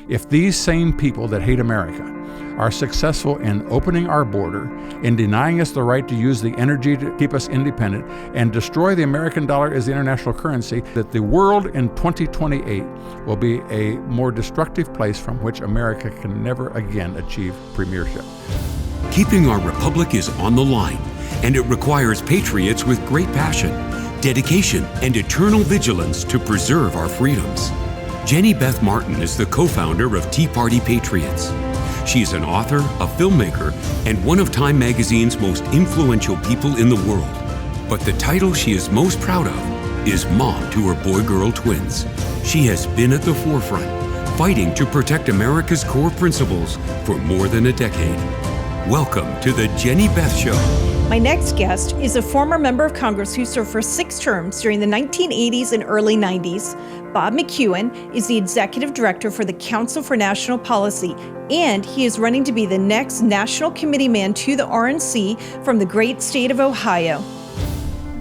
If these same people that hate America are successful in opening our border, in denying us the right to use the energy to keep us independent, and destroy the American dollar as the international currency, that the world in 2028 will be a more destructive place from which America can never again achieve premiership. Keeping our republic is on the line, and it requires patriots with great passion, dedication, and eternal vigilance to preserve our freedoms. Jenny Beth Martin is the co-founder of Tea Party Patriots. She's an author, a filmmaker, and one of Time Magazine's most influential people in the world. But the title she is most proud of is mom to her boy-girl twins. She has been at the forefront, fighting to protect America's core principles for more than a decade. Welcome to the Jenny Beth Show. My next guest is a former member of Congress who served for 6 terms during the 1980s and early 90s. Bob McEwen is the executive director for the Council for National Policy, and he is running to be the next national committeeman to the RNC from the great state of Ohio.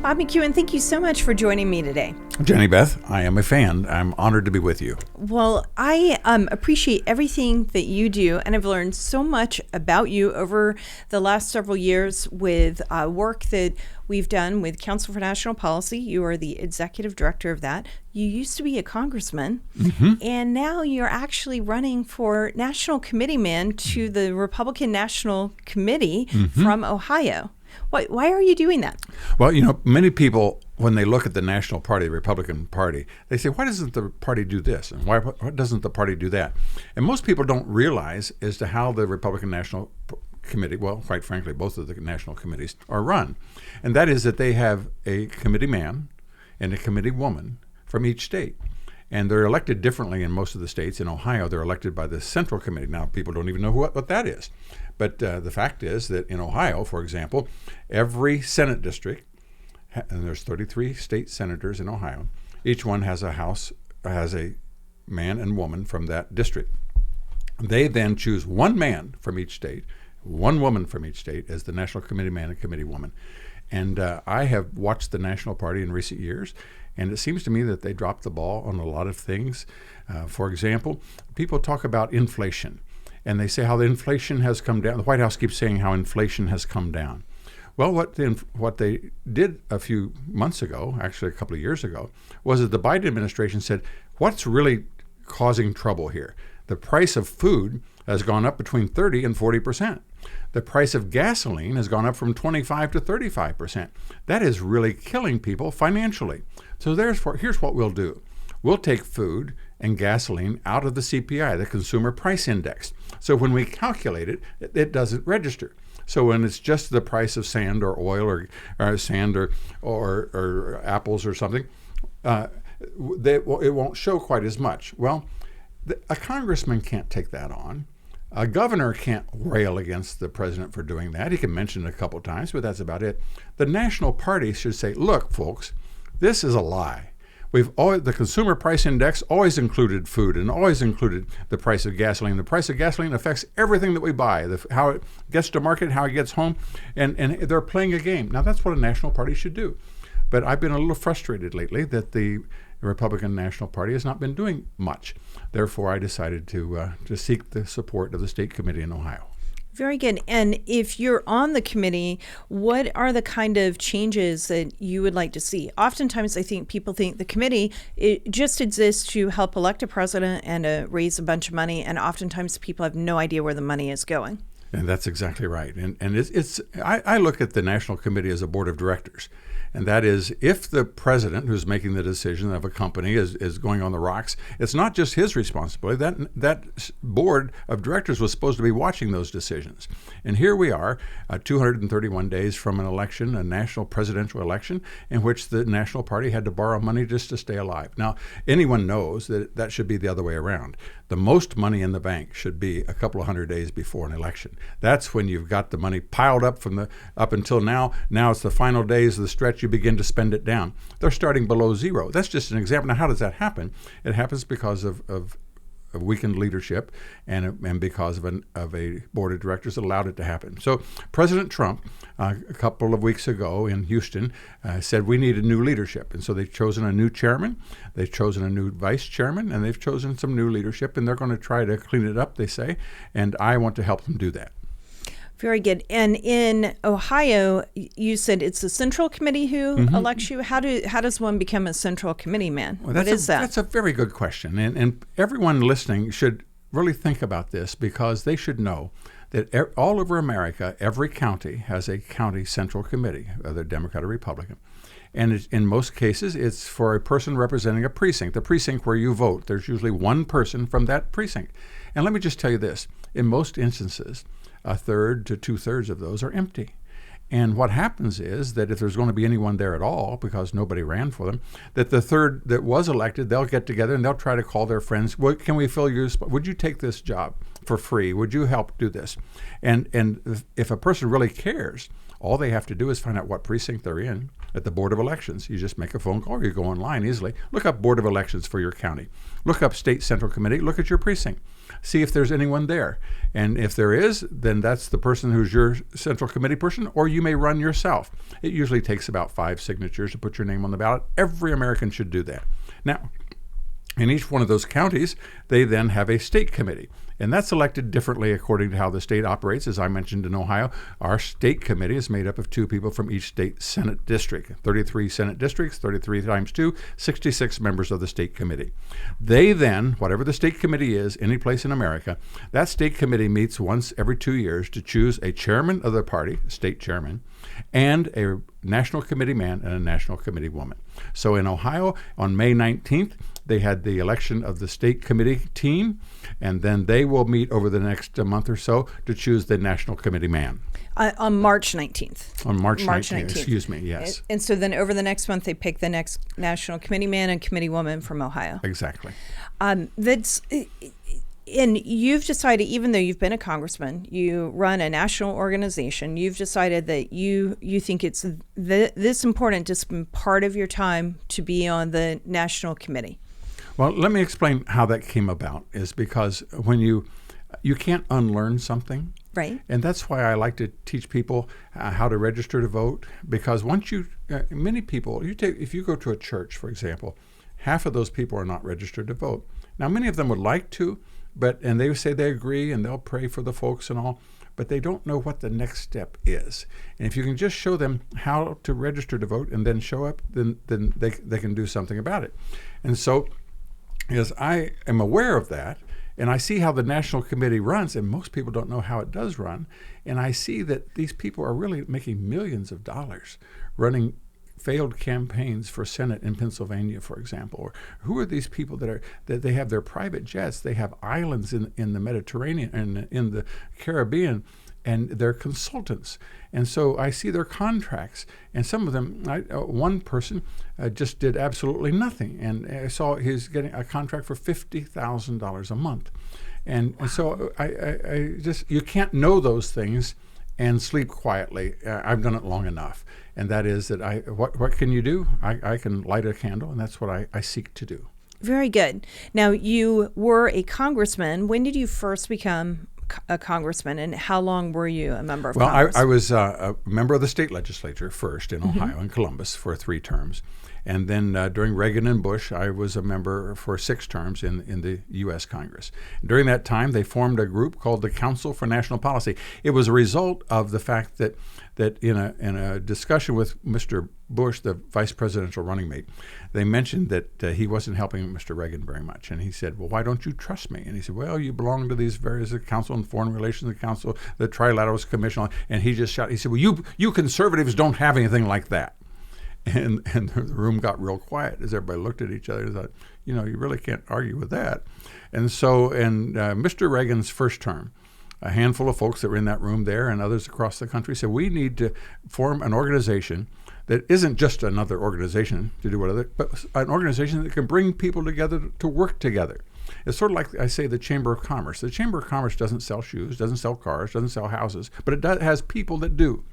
Bob McEwen, thank you so much for joining me today. Jenny Beth, I am a fan. I'm honored to be with you. Well, I appreciate everything that you do, and I've learned so much about you over the last several years with work that we've done with Council for National Policy. You are the executive director of that. You used to be a congressman, and now you're actually running for national committeeman to the Republican National Committee from Ohio. Why are you doing that? Well, you know, many people, when they look at the National Party, the Republican Party, they say, why doesn't the party do this? And why doesn't the party do that? And most people don't realize as to how the Republican National Committee, well, quite frankly, both of the national committees are run. And that is that they have a committee man and a committee woman from each state. And they're elected differently in most of the states. In Ohio, they're elected by the Central Committee. Now, people don't even know what that is. But the fact is that in Ohio, for example, every Senate district, and there's 33 state senators in Ohio, each one has a man and woman from that district. They then choose one man from each state, one woman from each state as the national committee man and committee woman. And I have watched the National Party in recent years, and it seems to me that they dropped the ball on a lot of things. For example, people talk about inflation, and they say how the inflation has come down. The White House keeps saying how inflation has come down. Well, what they did a few months ago, actually a couple of years ago, was that the Biden administration said, what's really causing trouble here? The price of food has gone up between 30 and 40%. The price of gasoline has gone up from 25 to 35%. That is really killing people financially. So here's what we'll do. We'll take food and gasoline out of the CPI, the Consumer Price Index. So when we calculate it, it doesn't register. So when it's just the price of sand or oil or sand or apples or something, it won't show quite as much. Well, a congressman can't take that on. A governor can't rail against the president for doing that. He can mention it a couple times, but that's about it. The National Party should say, look, folks, this is a lie. The Consumer Price Index always included food and always included the price of gasoline. The price of gasoline affects everything that we buy, how it gets to market, how it gets home, and they're playing a game. Now, that's what a national party should do. But I've been a little frustrated lately that the Republican National Party has not been doing much. Therefore, I decided to seek the support of the state committee in Ohio. Very good. And if you're on the committee, what are the kind of changes that you would like to see? Oftentimes, I think people think the committee, it just exists to help elect a president and raise a bunch of money. And oftentimes people have no idea where the money is going. And that's exactly right. And I look at the National Committee as a board of directors. And that is, if the president who's making the decision of a company is going on the rocks, it's not just his responsibility. That board of directors was supposed to be watching those decisions. And here we are, 231 days from an election, a national presidential election, in which the National Party had to borrow money just to stay alive. Now, anyone knows that should be the other way around. The most money in the bank should be a couple of hundred days before an election. That's when you've got the money piled up up until now. Now it's the final days of the stretch. You begin to spend it down. They're starting below zero. That's just an example. Now, how does that happen? It happens because of weakened leadership, and because of a board of directors that allowed it to happen. So President Trump, a couple of weeks ago in Houston, said we need a new leadership. And so they've chosen a new chairman, they've chosen a new vice chairman, and they've chosen some new leadership, and they're going to try to clean it up, they say, and I want to help them do that. Very good. And in Ohio, you said it's the Central Committee who elects you. How does one become a Central Committee man? Well, what is that? That's a very good question. And everyone listening should really think about this, because they should know that all over America, every county has a county Central Committee, whether Democrat or Republican. And in most cases, it's for a person representing a precinct, the precinct where you vote. There's usually one person from that precinct. And let me just tell you this. In most instances, a third to two-thirds of those are empty. And what happens is that if there's going to be anyone there at all, because nobody ran for them, that the third that was elected, they'll get together and they'll try to call their friends. Well, can we fill your spot? Would you take this job for free? Would you help do this? And if a person really cares, all they have to do is find out what precinct they're in at the Board of Elections. You just make a phone call, or you go online easily. Look up Board of Elections for your county. Look up State Central Committee. Look at your precinct. See if there's anyone there. And if there is, then that's the person who's your Central Committee person, or you may run yourself. It usually takes about 5 signatures to put your name on the ballot. Every American should do that. Now, in each one of those counties, they then have a state committee. And that's elected differently according to how the state operates. As I mentioned in Ohio, our state committee is made up of 2 people from each state Senate district. 33 Senate districts, 33 times 2, 66 members of the state committee. They then, whatever the state committee is, any place in America, that state committee meets once every 2 years to choose a chairman of the party, state chairman, and a national committee man and a national committee woman. So in Ohio, on May 19th, they had the election of the state committee team, and then they will meet over the next month or so to choose the national committee man. On March 19th. On March 19th, excuse me, yes. And so then over the next month, they pick the next national committee man and committee woman from Ohio. Exactly. And you've decided, even though you've been a congressman, you run a national organization, you've decided that you think it's this important to spend part of your time to be on the national committee. Well, let me explain how that came about. Is because when you can't unlearn something. Right. And that's why I like to teach people how to register to vote, because once many people, if you go to a church, for example, half of those people are not registered to vote. Now, many of them would like to, and they say they agree and they'll pray for the folks and all, but they don't know what the next step is. And if you can just show them how to register to vote and then show up, then they can do something about it. And so, as I am aware of that, and I see how the National Committee runs, and most people don't know how it does run, and I see that these people are really making millions of dollars running failed campaigns for Senate in Pennsylvania, for example. Or who are these people that they have their private jets, they have islands in the Mediterranean and in the Caribbean, and they're consultants. And so I see their contracts, and some of them, one person just did absolutely nothing, and I saw he's getting a contract for $50,000 a month. And so I just, you can't know those things and sleep quietly. I've done it long enough. And that is that what can you do? I can light a candle, and that's what I seek to do. Very good. Now, you were a congressman. When did you first become a congressman, and how long were you a member of Congress? Well, I was a member of the state legislature first in Ohio, in Columbus, for 3 terms. And then during Reagan and Bush, I was a member for 6 terms in the U.S. Congress. During that time, they formed a group called the Council for National Policy. It was a result of the fact that in a discussion with Mr. Bush, the vice presidential running mate, they mentioned that he wasn't helping Mr. Reagan very much. And he said, well, why don't you trust me? And he said, well, you belong to these various Council on Foreign Relations, the Council, the Trilaterals Commission. And he just shouted, he said, well, you conservatives don't have anything like that. And the room got real quiet as everybody looked at each other and thought, you really can't argue with that. And so in Mr. Reagan's first term, a handful of folks that were in that room there and others across the country said, we need to form an organization that isn't just another organization to do whatever, but an organization that can bring people together to work together. It's sort of like, I say, the Chamber of Commerce. The Chamber of Commerce doesn't sell shoes, doesn't sell cars, doesn't sell houses, but it has people that do.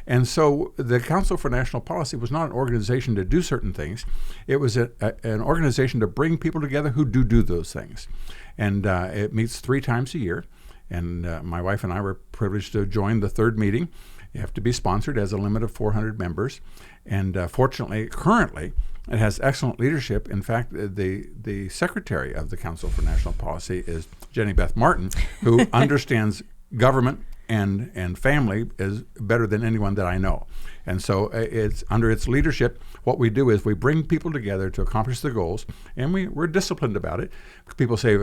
And so the Council for National Policy was not an organization to do certain things. It was an organization to bring people together who do those things. And it meets 3 times a year. And my wife and I were privileged to join the 3rd meeting. You have to be sponsored as a limit of 400 members. And fortunately, currently, it has excellent leadership. In fact, the secretary of the Council for National Policy is Jenny Beth Martin, who understands government and family is better than anyone that I know. And so it's under its leadership, what we do is we bring people together to accomplish the goals, and we're disciplined about it. People say,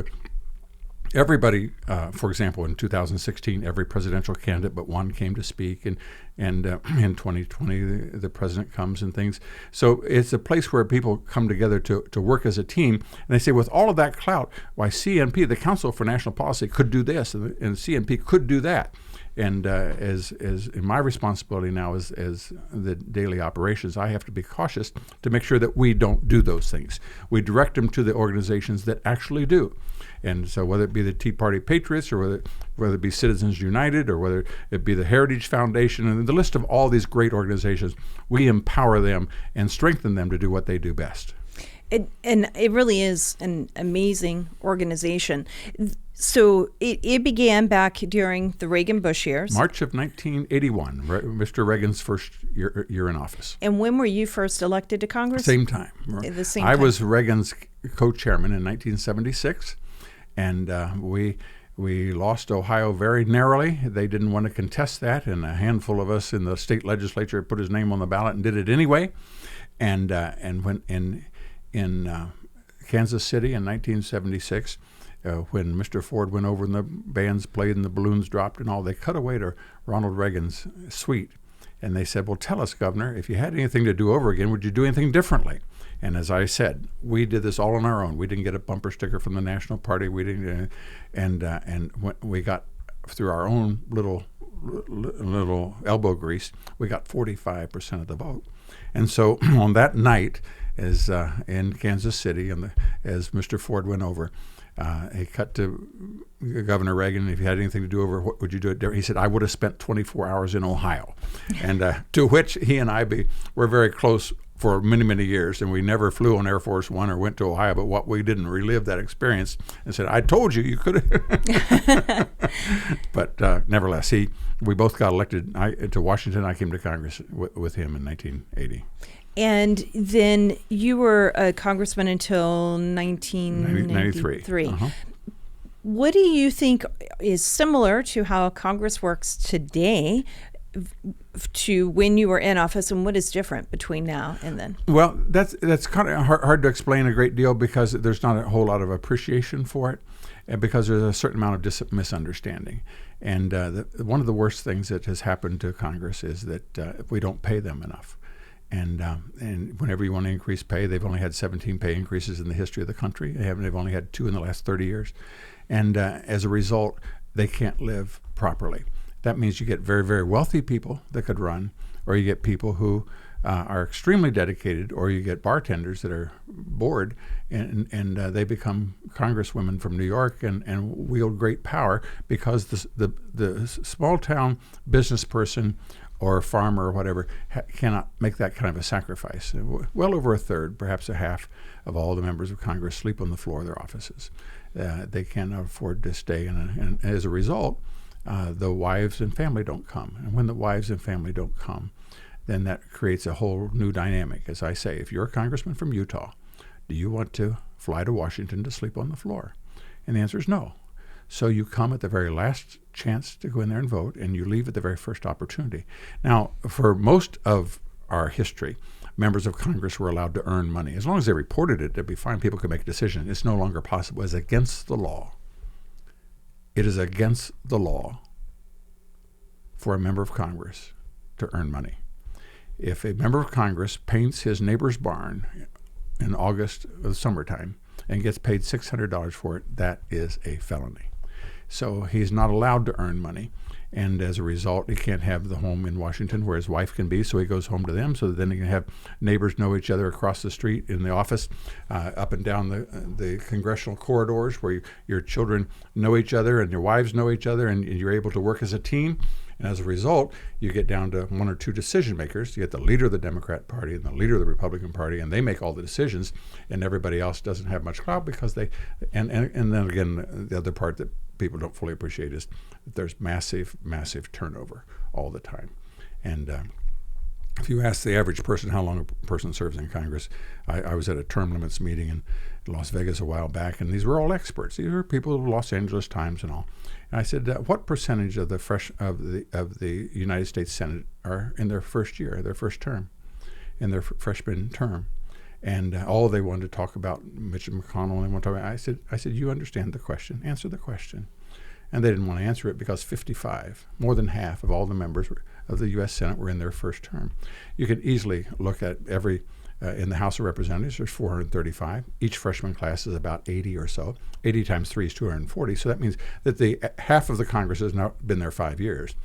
everybody, for example, in 2016, every presidential candidate but one came to speak, and in 2020, the president comes and things. So it's a place where people come together to work as a team. And they say, with all of that clout, why CNP, the Council for National Policy, could do this, and CNP could do that. And as in my responsibility now as the daily operations, I have to be cautious to make sure that we don't do those things. We direct them to the organizations that actually do. And so whether it be the Tea Party Patriots, or whether it be Citizens United, or whether it be the Heritage Foundation, and the list of all these great organizations, we empower them and strengthen them to do what they do best. And it really is an amazing organization. So it began back during the Reagan-Bush years. March of 1981, Mr. Reagan's first year in office. And when were you first elected to Congress? Same time. The same time. I was Reagan's co-chairman in 1976, and we lost Ohio very narrowly. They didn't want to contest that, and a handful of us in the state legislature put his name on the ballot and did it anyway. And when in Kansas City in 1976, when Mr. Ford went over and the bands played and the balloons dropped and all, they cut away to Ronald Reagan's suite. And they said, well, tell us, Governor, if you had anything to do over again, would you do anything differently? And as I said, we did this all on our own. We didn't get a bumper sticker from the National Party. We didn't, and when we got through our own little elbow grease, we got 45% of the vote. And so on that night, as in Kansas City, as Mr. Ford went over, he cut to Governor Reagan, if you had anything to do over, what would you do it? He said, I would have spent 24 hours in Ohio. And to which he and I were very close for many, many years, and we never flew on Air Force One or went to Ohio, but what we didn't relive that experience and said, I told you, you could have. But nevertheless, we both got elected to Washington. I came to Congress with him in 1980. And then you were a congressman until 1993. Uh-huh. What do you think is similar to how Congress works today to when you were in office, and what is different between now and then? Well, that's kind of hard to explain a great deal because there's not a whole lot of appreciation for it, and because there's a certain amount of misunderstanding. And one of the worst things that has happened to Congress is that we don't pay them enough. And whenever you want to increase pay, they've only had 17 pay increases in the history of the country. They've only had 2 in the last 30 years. And as a result, they can't live properly. That means you get very, very wealthy people that could run, or you get people who are extremely dedicated, or you get bartenders that are bored, and they become congresswomen from New York and wield great power because the small town business person or farmer or whatever cannot make that kind of a sacrifice. Well over a third, perhaps a half, of all the members of Congress sleep on the floor of their offices. They cannot afford to stay, and as a result, the wives and family don't come. And when the wives and family don't come, then that creates a whole new dynamic. As I say, if you're a congressman from Utah, do you want to fly to Washington to sleep on the floor? And the answer is no. So you come at the very last chance to go in there and vote, and you leave at the very first opportunity. Now, for most of our history, members of Congress were allowed to earn money. As long as they reported it, it'd be fine. People could make a decision. It's no longer possible. It's against the law. It is against the law for a member of Congress to earn money. If a member of Congress paints his neighbor's barn in August of the summertime and gets paid $600 for it, that is a felony. So he's not allowed to earn money. And as a result, he can't have the home in Washington where his wife can be, so he goes home to them, so that then he can have neighbors know each other across the street, in the office, up and down the congressional corridors, where your children know each other and your wives know each other, and you're able to work as a team. And as a result, you get down to one or two decision makers. You get the leader of the Democrat Party and the leader of the Republican Party, and they make all the decisions, and everybody else doesn't have much clout because they, and then again, the other part that people don't fully appreciate is that there's massive turnover all the time. And if you ask the average person how long a person serves in Congress, I was at a term limits meeting in Las Vegas a while back, and these were all experts. These were people of the Los Angeles Times and all. And I said, what percentage of the United States Senate are in their first year, their first term, in their freshman term? And all they wanted to talk about Mitch McConnell, and they wanted to talk about. I said, you understand the question. Answer the question. And they didn't want to answer it because 55, more than half of all the members of the U.S. Senate were in their first term. You could easily look at every, in the House of Representatives, there's 435. Each freshman class is about 80 or so. 80 times 3 is 240. So that means that the half of the Congress has now been there 5 years.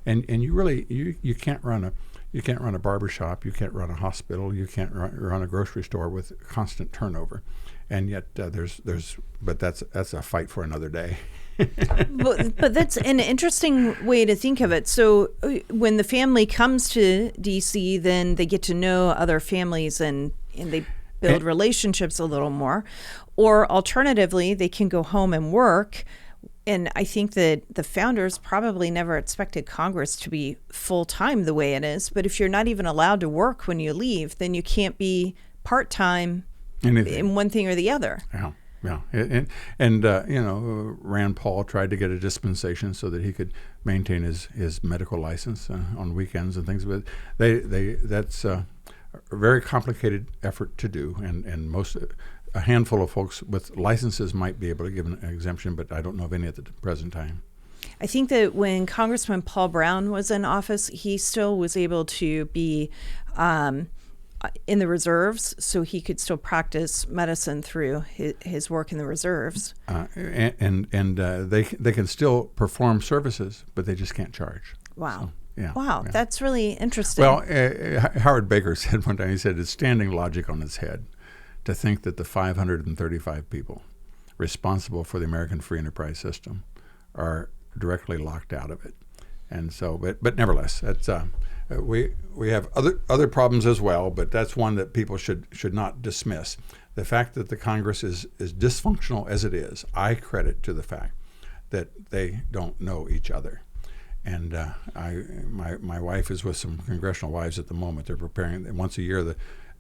And you really, you can't run a barber shop, you can't run a hospital, you can't run a grocery store with constant turnover. And yet but that's a fight for another day. But that's an interesting way to think of it. So when the family comes to DC, then they get to know other families and they build relationships a little more. Or alternatively, they can go home and work. And I think that the founders probably never expected Congress to be full-time the way it is. But if you're not even allowed to work when you leave, then you can't be part-time in one thing or the other. Yeah. Yeah, and Rand Paul tried to get a dispensation so that he could maintain his medical license on weekends and things. But that's a very complicated effort to do, and a handful of folks with licenses might be able to give an exemption, but I don't know of any at the present time. I think that when Congressman Paul Brown was in office, he still was able to be in the reserves, so he could still practice medicine through his work in the reserves. And they can still perform services, but they just can't charge. Wow. So, wow, that's really interesting. Well, Howard Baker said one time, he said, it's standing logic on its head to think that the 535 people responsible for the American free enterprise system are directly locked out of it. And so, but nevertheless, that's we have other problems as well, but that's one that people should not dismiss. The fact that the Congress is dysfunctional as it is, I credit to the fact that they don't know each other. And my wife is with some congressional wives at the moment. They're preparing once a year.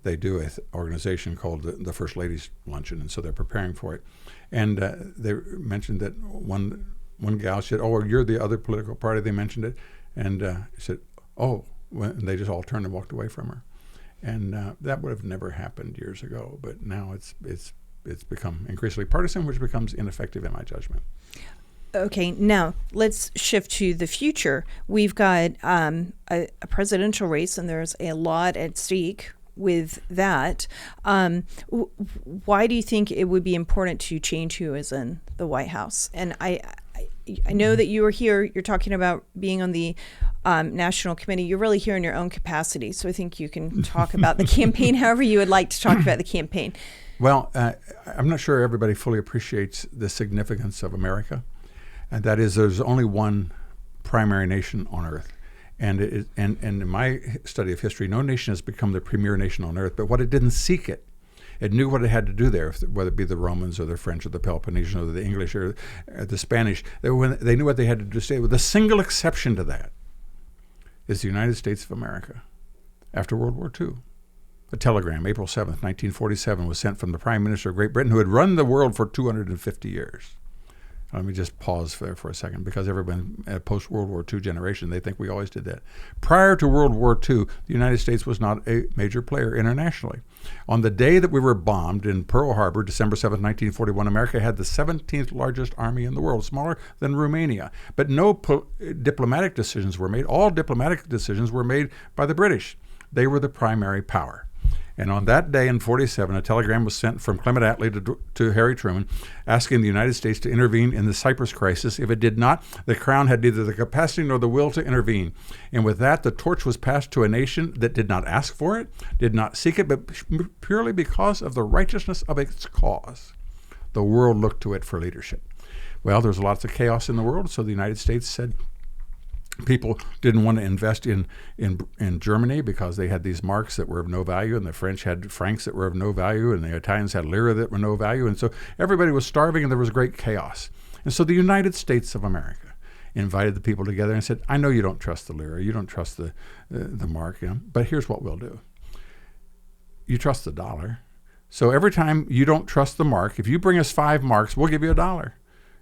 They do an organization called the First Ladies Luncheon, and so they're preparing for it. And they mentioned that one gal said, "Oh, you're the other political party." They mentioned it, and she said, "Oh," and they just all turned and walked away from her. And that would have never happened years ago, but now it's become increasingly partisan, which becomes ineffective in my judgment. Okay, now let's shift to the future. We've got a presidential race, and there's a lot at stake with that. Why do you think it would be important to change who is in the White House? And I know that you were here, you're talking about being on the National Committee. You're really here in your own capacity, so I think you can talk about the campaign however you would like to talk about the campaign. Well, I'm not sure everybody fully appreciates the significance of America, and that is there's only one primary nation on earth. And in my study of history, no nation has become the premier nation on earth, but what it didn't seek it. It knew what it had to do there, whether it be the Romans or the French or the Peloponnesian or the English or the Spanish. They knew what they had to do. Stay with a single exception to that is the United States of America. After World War II, a telegram, April 7th, 1947, was sent from the Prime Minister of Great Britain, who had run the world for 250 years. Let me just pause there for a second, because everyone, post-World War II generation, they think we always did that. Prior to World War II, the United States was not a major player internationally. On the day that we were bombed in Pearl Harbor, December 7, 1941, America had the 17th largest army in the world, smaller than Romania. But no diplomatic decisions were made. All diplomatic decisions were made by the British. They were the primary power. And on that day in 47, a telegram was sent from Clement Attlee to Harry Truman asking the United States to intervene in the Cyprus crisis. If it did not, the Crown had neither the capacity nor the will to intervene. And with that, the torch was passed to a nation that did not ask for it, did not seek it, but purely because of the righteousness of its cause. The world looked to it for leadership. Well, there's lots of chaos in the world, so the United States said, People didn't want to invest in Germany because they had these marks that were of no value, and the French had francs that were of no value, and the Italians had lira that were no value. And so everybody was starving, and there was great chaos. And so the United States of America invited the people together and said, I know you don't trust the lira, you don't trust the mark, but here's what we'll do. You trust the dollar. So every time you don't trust the mark, if you bring us 5 marks, we'll give you $1.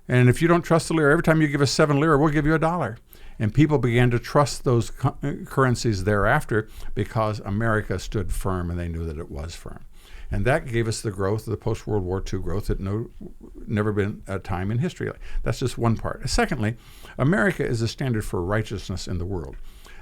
And if you don't trust the lira, every time you give us 7 lira, we'll give you $1. And people began to trust those currencies thereafter because America stood firm, and they knew that it was firm. And that gave us the growth, the post-World War II growth that never been a time in history. That's just one part. Secondly, America is a standard for righteousness in the world.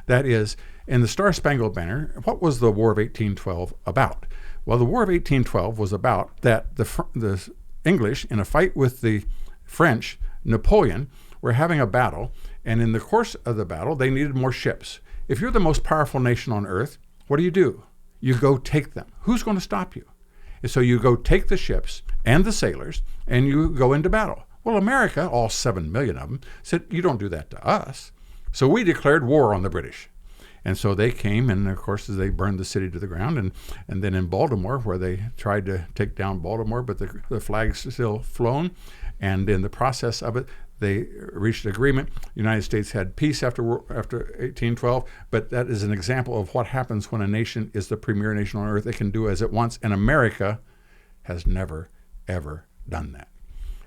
That is, in the Star-Spangled Banner, what was the War of 1812 about? Well, the War of 1812 was about that the English, in a fight with the French, Napoleon, were having a battle, and in the course of the battle, they needed more ships. If you're the most powerful nation on earth, what do? You go take them. Who's going to stop you? And so you go take the ships and the sailors, and you go into battle. Well, America, all 7 million of them, said, you don't do that to us. So we declared war on the British. And so they came, and of course, they burned the city to the ground. And then in Baltimore, where they tried to take down Baltimore, but the flag's still flown. And in the process of it, they reached an agreement. The United States had peace after 1812, but that is an example of what happens when a nation is the premier nation on earth. It can do as it wants, and America has never, ever done that.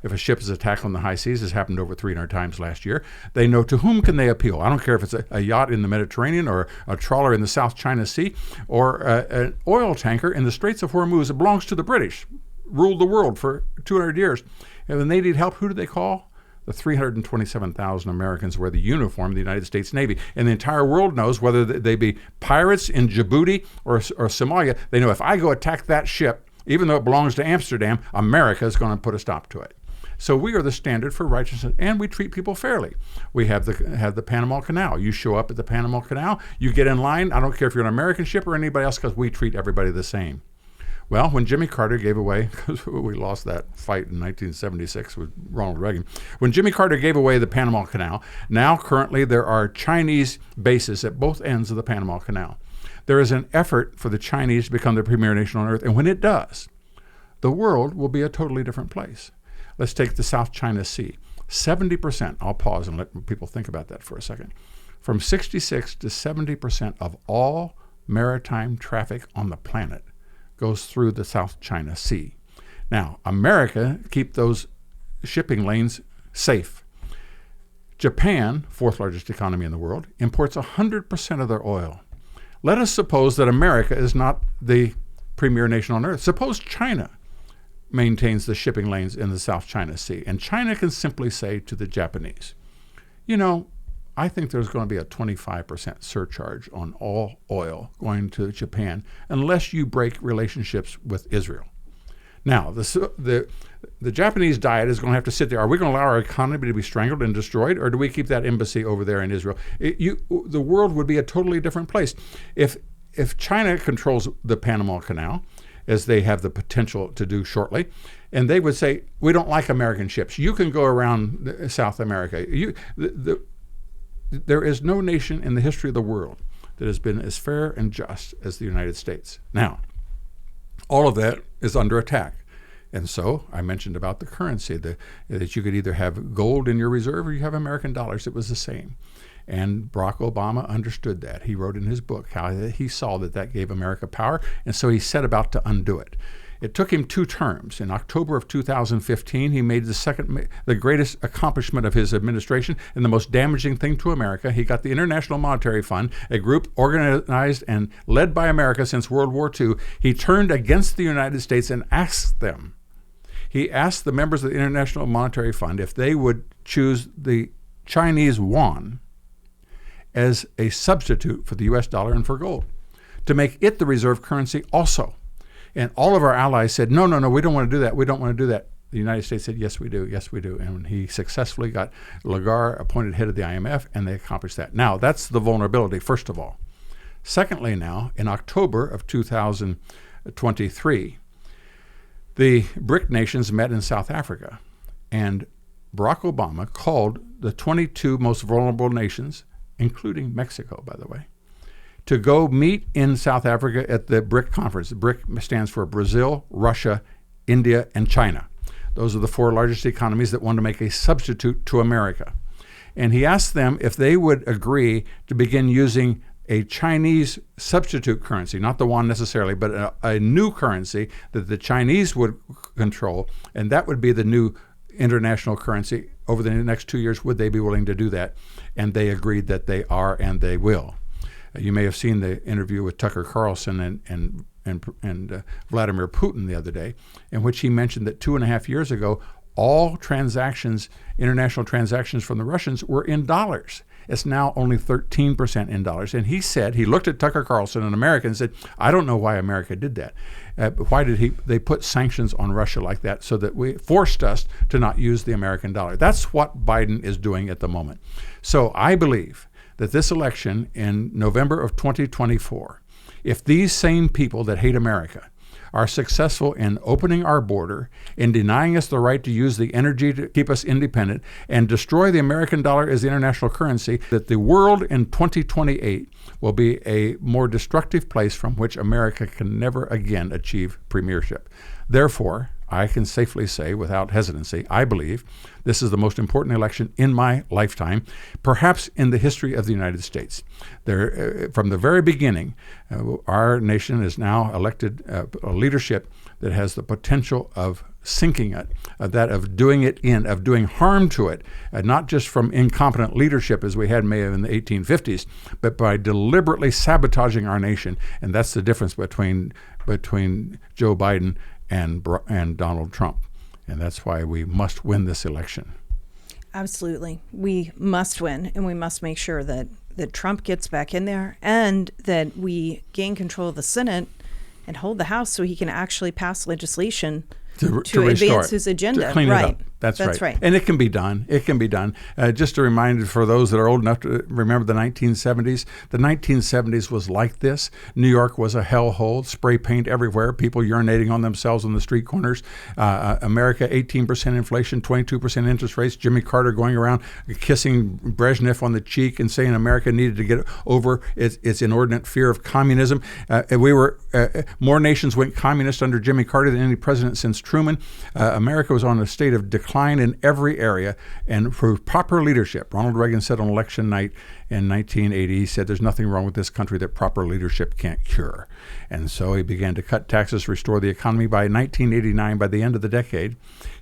If a ship is attacked on the high seas, as happened over 300 times last year, they know to whom can they appeal. I don't care if it's a yacht in the Mediterranean or a trawler in the South China Sea or an oil tanker in the Straits of Hormuz. It belongs to the British, ruled the world for 200 years. And when they need help, who do they call? The 327,000 Americans wear the uniform of the United States Navy. And the entire world knows, whether they be pirates in Djibouti or Somalia, they know if I go attack that ship, even though it belongs to Amsterdam, America is going to put a stop to it. So we are the standard for righteousness, and we treat people fairly. We have the Panama Canal. You show up at the Panama Canal, you get in line. I don't care if you're an American ship or anybody else, because we treat everybody the same. Well, when Jimmy Carter gave away, because we lost that fight in 1976 with Ronald Reagan, when Jimmy Carter gave away the Panama Canal, now currently there are Chinese bases at both ends of the Panama Canal. There is an effort for the Chinese to become the premier nation on earth, and when it does, the world will be a totally different place. Let's take the South China Sea. 70%, I'll pause and let people think about that for a second. From 66 to 70% of all maritime traffic on the planet goes through the South China Sea. Now, America keep those shipping lanes safe. Japan, 4th largest economy in the world, imports 100% of their oil. Let us suppose that America is not the premier nation on earth. Suppose China maintains the shipping lanes in the South China Sea, and China can simply say to the Japanese, I think there's going to be a 25% surcharge on all oil going to Japan unless you break relationships with Israel. Now, the Japanese diet is going to have to sit there. Are we going to allow our economy to be strangled and destroyed, or do we keep that embassy over there in Israel? The world would be a totally different place. If China controls the Panama Canal, as they have the potential to do shortly, and they would say, we don't like American ships. You can go around South America. There is no nation in the history of the world that has been as fair and just as the United States. Now, all of that is under attack. And so I mentioned about the currency, that you could either have gold in your reserve or you have American dollars. It was the same. And Barack Obama understood that. He wrote in his book how he saw that gave America power, and so he set about to undo it. It took him 2 terms. In October of 2015, he made the greatest accomplishment of his administration and the most damaging thing to America. He got the International Monetary Fund, a group organized and led by America since World War II. He turned against the United States and asked them. He asked the members of the International Monetary Fund if they would choose the Chinese yuan as a substitute for the U.S. dollar and for gold, to make it the reserve currency also. And all of our allies said, no, we don't want to do that. We don't want to do that. The United States said, yes, we do. Yes, we do. And he successfully got Lagarde appointed head of the IMF, and they accomplished that. Now, that's the vulnerability, first of all. Secondly, now, in October of 2023, the BRICS nations met in South Africa, and Barack Obama called the 22 most vulnerable nations including Mexico, by the way, to go meet in South Africa at the BRIC conference. The BRIC stands for Brazil, Russia, India, and China. Those are the 4 largest economies that want to make a substitute to America. And he asked them if they would agree to begin using a Chinese substitute currency, not the yuan necessarily, but a new currency that the Chinese would control, and that would be the new international currency over the next 2 years. Would they be willing to do that? And they agreed that they are, and they will. You may have seen the interview with Tucker Carlson and Vladimir Putin the other day, in which he mentioned that 2.5 years ago, all transactions, international transactions from the Russians, were in dollars. It's now only 13% in dollars. And he said, he looked at Tucker Carlson, an American, and said, I don't know why America did that. Why did they put sanctions on Russia like that so that we forced us to not use the American dollar? That's what Biden is doing at the moment. So I believe that this election in November of 2024, if these same people that hate America are successful in opening our border, in denying us the right to use the energy to keep us independent, and destroy the American dollar as the international currency, that the world in 2028 will be a more destructive place from which America can never again achieve premiership. Therefore, I can safely say without hesitancy, I believe this is the most important election in my lifetime, perhaps in the history of the United States. From the very beginning, our nation has now elected a leadership that has the potential of sinking it, of doing harm to it, not just from incompetent leadership as we had in the 1850s, but by deliberately sabotaging our nation. And that's the difference between Joe Biden and Donald Trump. And that's why we must win this election. Absolutely. We must win, and we must make sure that Trump gets back in there and that we gain control of the Senate and hold the House so he can actually pass legislation to advance his agenda. To clean it up. That's right. And it can be done. It can be done. Just a reminder for those that are old enough to remember the 1970s. The 1970s was like this. New York was a hellhole, spray paint everywhere, people urinating on themselves on the street corners. America, 18% inflation, 22% interest rates. Jimmy Carter going around kissing Brezhnev on the cheek and saying America needed to get over its inordinate fear of communism. More nations went communist under Jimmy Carter than any president since Truman. America was on a state of decline in every area, and for proper leadership. Ronald Reagan said on election night in 1980, he said, there's nothing wrong with this country that proper leadership can't cure. And so he began to cut taxes, restore the economy. By 1989, by the end of the decade,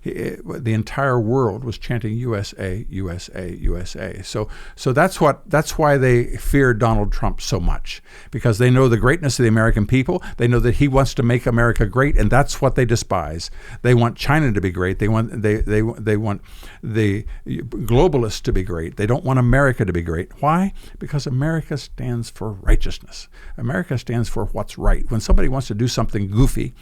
the entire world was chanting USA, USA, USA. So that's why they fear Donald Trump so much, because they know the greatness of the American people. They know that he wants to make America great, and that's what they despise. They want China to be great. They want the globalists to be great. They don't want America to be great. Why? Because America stands for righteousness. America stands for what's right. When somebody wants to do something goofy,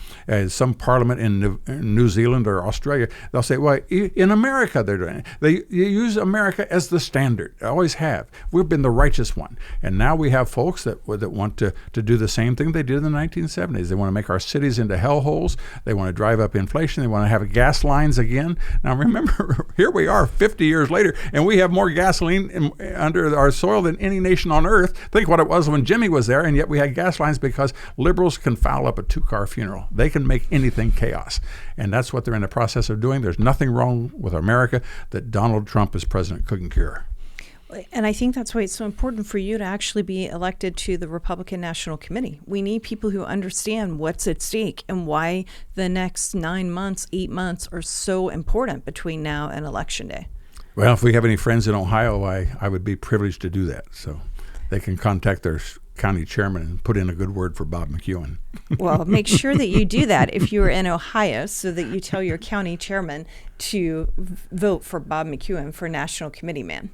some parliament in New Zealand or Australia, they'll say, well, in America they're doing it. They use America as the standard. They always have. We've been the righteous one. And now we have folks that want to do the same thing they did in the 1970s. They want to make our cities into hellholes. They want to drive up inflation. They want to have gas lines again. Now remember, here we are 50 years later, and we have more gasoline under our soil than any nation on earth. Think what it was when Jimmy was there, and yet we had gas lines because liberals can foul up a 2-car funeral. They can make anything chaos. And that's what they're in the process of doing. There's nothing wrong with America that Donald Trump as president couldn't cure. And I think that's why it's so important for you to actually be elected to the Republican National Committee. We need people who understand what's at stake and why the next 9 months, 8 months are so important between now and Election Day. Well, if we have any friends in Ohio, I would be privileged to do that. So they can contact their county chairman and put in a good word for Bob McEwen. Well, make sure that you do that if you're in Ohio, so that you tell your county chairman to vote for Bob McEwen for National Committeeman.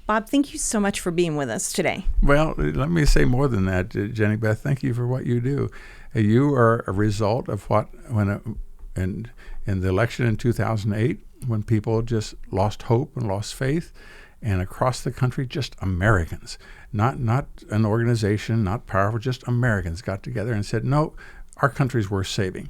Bob, thank you so much for being with us today. Well, let me say more than that, Jenny Beth. Thank you for what you do. You are a result of in the election in 2008, when people just lost hope and lost faith, and across the country, just Americans, not an organization, not powerful, just Americans got together and said, no, our country's worth saving.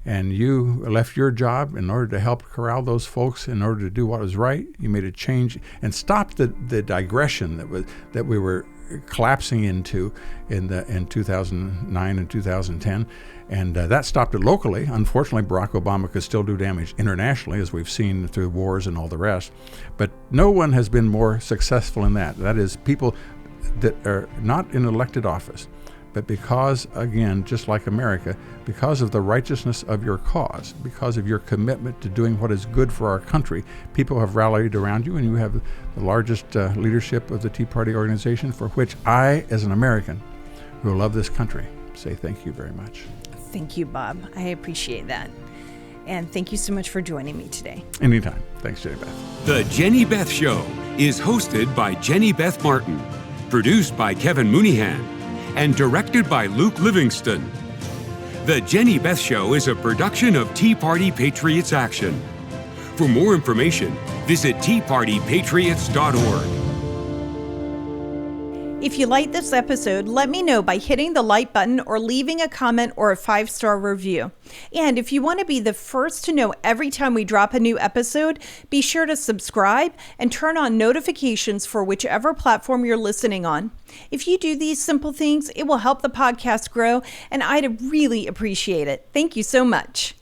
and you left your job in order to help corral those folks in order to do what was right. You made a change and stopped the digression that we were collapsing into in 2009 and 2010, and that stopped it locally. Unfortunately, Barack Obama could still do damage internationally, as we've seen through wars and all the rest. But no one has been more successful in that. That is, people that are not in elected office, but because, again, just like America, because of the righteousness of your cause, because of your commitment to doing what is good for our country, people have rallied around you, and you have the largest leadership of the Tea Party organization, for which I, as an American who love this country, say thank you very much. Thank you, Bob. I appreciate that. And thank you so much for joining me today. Anytime. Thanks, Jenny Beth. The Jenny Beth Show is hosted by Jenny Beth Martin, produced by Kevin Mooneyhan, and directed by Luke Livingston. The Jenny Beth Show is a production of Tea Party Patriots Action. For more information, visit teapartypatriots.org. If you like this episode, let me know by hitting the like button or leaving a comment or a 5-star review. And if you want to be the first to know every time we drop a new episode, be sure to subscribe and turn on notifications for whichever platform you're listening on. If you do these simple things, it will help the podcast grow, and I'd really appreciate it. Thank you so much.